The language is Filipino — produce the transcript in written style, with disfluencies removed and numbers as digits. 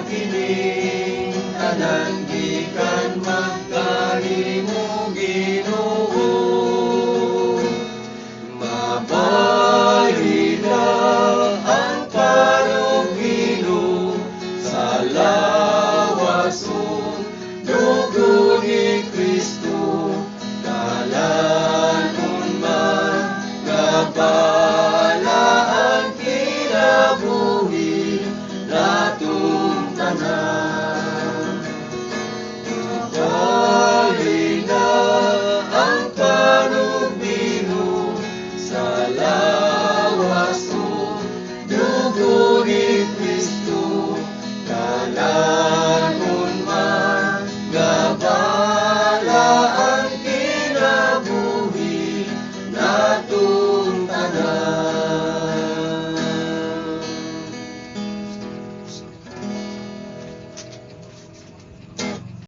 kining tanan gikan magkanimo Ginoo. Mabalina ang parugino sa lawason dugo ni Kristo, kalanon man gabala ang kinabuhi natong tanan. Mabalina ang parugino sa lawason dugo ni Kristo, kalanon man gabala